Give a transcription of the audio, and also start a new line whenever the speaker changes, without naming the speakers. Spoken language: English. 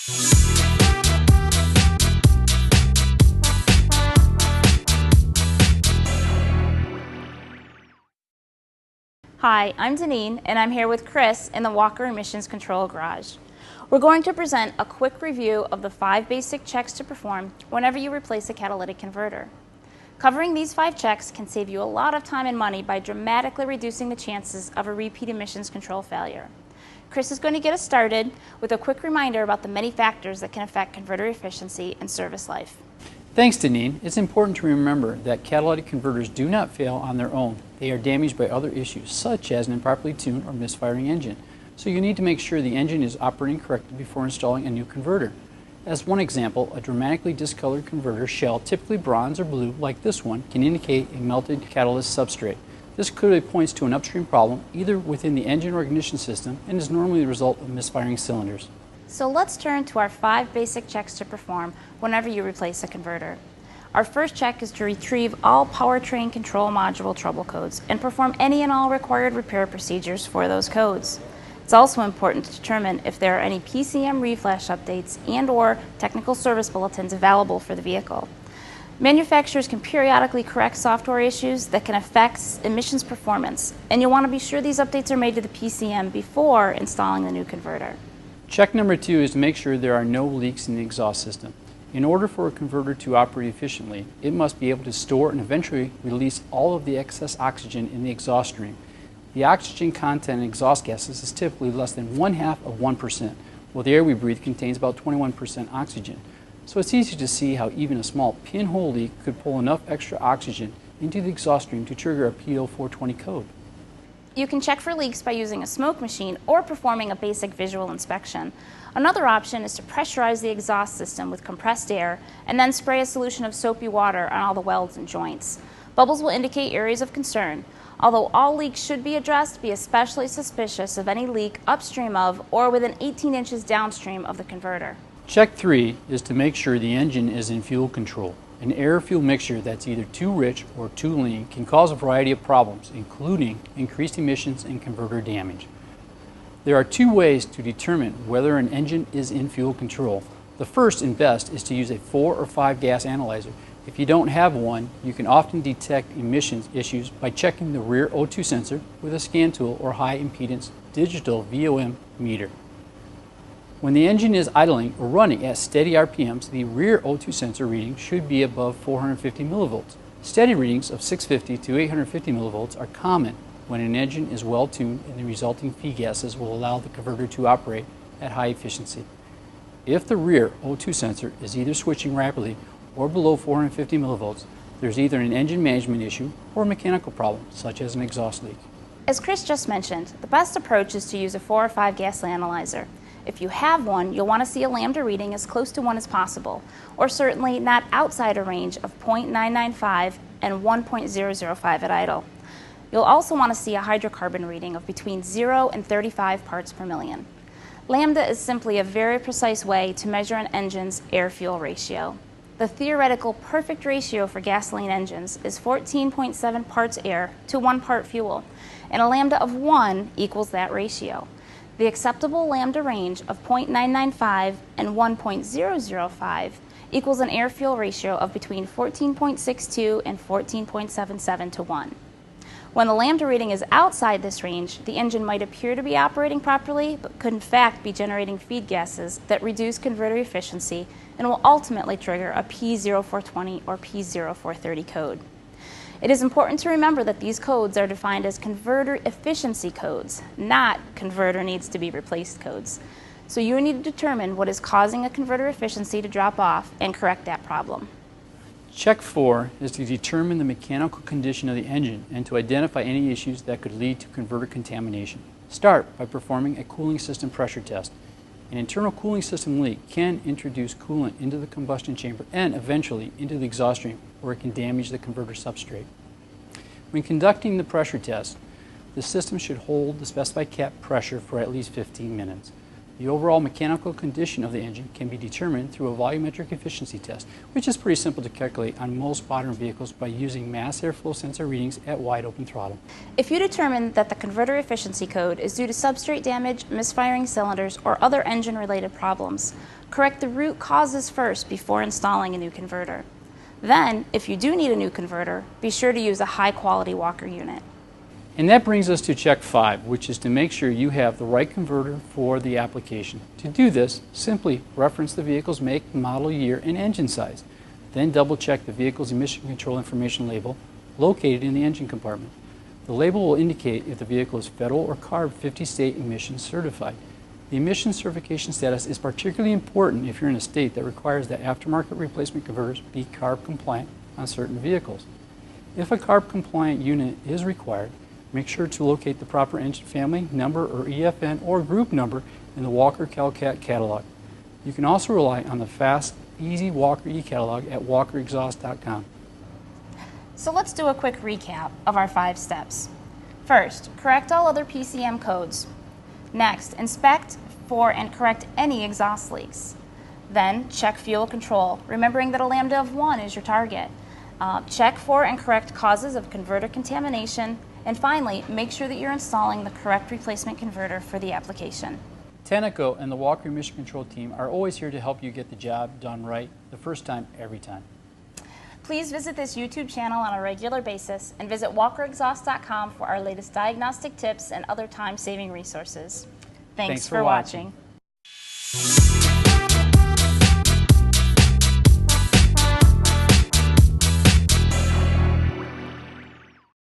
Hi, I'm Deneen, and I'm here with Chris in the Walker Emissions Control Garage. We're going to present a quick review of the 5 basic checks to perform whenever you replace a catalytic converter. Covering these 5 checks can save you a lot of time and money by dramatically reducing the chances of a repeat emissions control failure. Chris is going to get us started with a quick reminder about the many factors that can affect converter efficiency and service life.
Thanks, Deneen. It's important to remember that catalytic converters do not fail on their own. They are damaged by other issues, such as an improperly tuned or misfiring engine. So you need to make sure the engine is operating correctly before installing a new converter. As one example, a dramatically discolored converter shell, typically bronze or blue like this one, can indicate a melted catalyst substrate. This clearly points to an upstream problem either within the engine or ignition system and is normally the result of misfiring cylinders.
So let's turn to our 5 basic checks to perform whenever you replace a converter. Our first check is to retrieve all powertrain control module trouble codes and perform any and all required repair procedures for those codes. It's also important to determine if there are any PCM reflash updates and/or technical service bulletins available for the vehicle. Manufacturers can periodically correct software issues that can affect emissions performance, and you'll want to be sure these updates are made to the PCM before installing the new converter.
Check number 2 is to make sure there are no leaks in the exhaust system. In order for a converter to operate efficiently, it must be able to store and eventually release all of the excess oxygen in the exhaust stream. The oxygen content in exhaust gases is typically less than 1/2 of 1%, while the air we breathe contains about 21% oxygen. So it's easy to see how even a small pinhole leak could pull enough extra oxygen into the exhaust stream to trigger a P0420 code.
You can check for leaks by using a smoke machine or performing a basic visual inspection. Another option is to pressurize the exhaust system with compressed air and then spray a solution of soapy water on all the welds and joints. Bubbles will indicate areas of concern. Although all leaks should be addressed, be especially suspicious of any leak upstream of or within 18 inches downstream of the converter.
Check 3 is to make sure the engine is in fuel control. An air-fuel mixture that's either too rich or too lean can cause a variety of problems, including increased emissions and converter damage. There are 2 ways to determine whether an engine is in fuel control. The first and best is to use a 4 or 5 gas analyzer. If you don't have one, you can often detect emissions issues by checking the rear O2 sensor with a scan tool or high impedance digital VOM meter. When the engine is idling or running at steady RPMs, the rear O2 sensor reading should be above 450 millivolts. Steady readings of 650 to 850 millivolts are common when an engine is well tuned and the resulting feed gases will allow the converter to operate at high efficiency. If the rear O2 sensor is either switching rapidly or below 450 millivolts, there's either an engine management issue or a mechanical problem, such as an exhaust leak.
As Chris just mentioned, the best approach is to use a 4 or 5 gas analyzer. If you have one, you'll want to see a lambda reading as close to 1 as possible, or certainly not outside a range of 0.995 and 1.005 at idle. You'll also want to see a hydrocarbon reading of between 0 and 35 parts per million. Lambda is simply a very precise way to measure an engine's air-fuel ratio. The theoretical perfect ratio for gasoline engines is 14.7 parts air to 1 part fuel, and a lambda of 1 equals that ratio. The acceptable lambda range of 0.995 and 1.005 equals an air-fuel ratio of between 14.62 and 14.77 to 1. When the lambda reading is outside this range, the engine might appear to be operating properly, but could in fact be generating feed gases that reduce converter efficiency and will ultimately trigger a P0420 or P0430 code. It is important to remember that these codes are defined as converter efficiency codes, not converter needs to be replaced codes. So you need to determine what is causing a converter efficiency to drop off and correct that problem.
Check 4 is to determine the mechanical condition of the engine and to identify any issues that could lead to converter contamination. Start by performing a cooling system pressure test. An internal cooling system leak can introduce coolant into the combustion chamber and eventually into the exhaust stream, where it can damage the converter substrate. When conducting the pressure test, the system should hold the specified cap pressure for at least 15 minutes. The overall mechanical condition of the engine can be determined through a volumetric efficiency test, which is pretty simple to calculate on most modern vehicles by using mass airflow sensor readings at wide open throttle.
If you determine that the converter efficiency code is due to substrate damage, misfiring cylinders, or other engine-related problems, correct the root causes first before installing a new converter. Then, if you do need a new converter, be sure to use a high-quality Walker unit.
And that brings us to check 5, which is to make sure you have the right converter for the application. To do this, simply reference the vehicle's make, model, year, and engine size. Then double check the vehicle's emission control information label located in the engine compartment. The label will indicate if the vehicle is federal or CARB 50-state emissions certified. The emissions certification status is particularly important if you're in a state that requires that aftermarket replacement converters be CARB compliant on certain vehicles. If a CARB compliant unit is required, make sure to locate the proper engine family, number, or EFN or group number in the Walker Cal-Cat catalog. You can also rely on the fast, easy Walker e-catalog at walkerexhaust.com.
So let's do a quick recap of our 5 steps. First, correct all other PCM codes. Next, inspect for and correct any exhaust leaks. Then, check fuel control, remembering that a lambda of 1 is your target. Check for and correct causes of converter contamination. And finally, make sure that you're installing the correct replacement converter for the application.
Tenneco and the Walker Emission Control team are always here to help you get the job done right the first time, every time.
Please visit this YouTube channel on a regular basis and visit walkerexhaust.com for our latest diagnostic tips and other time-saving resources. Thanks for watching.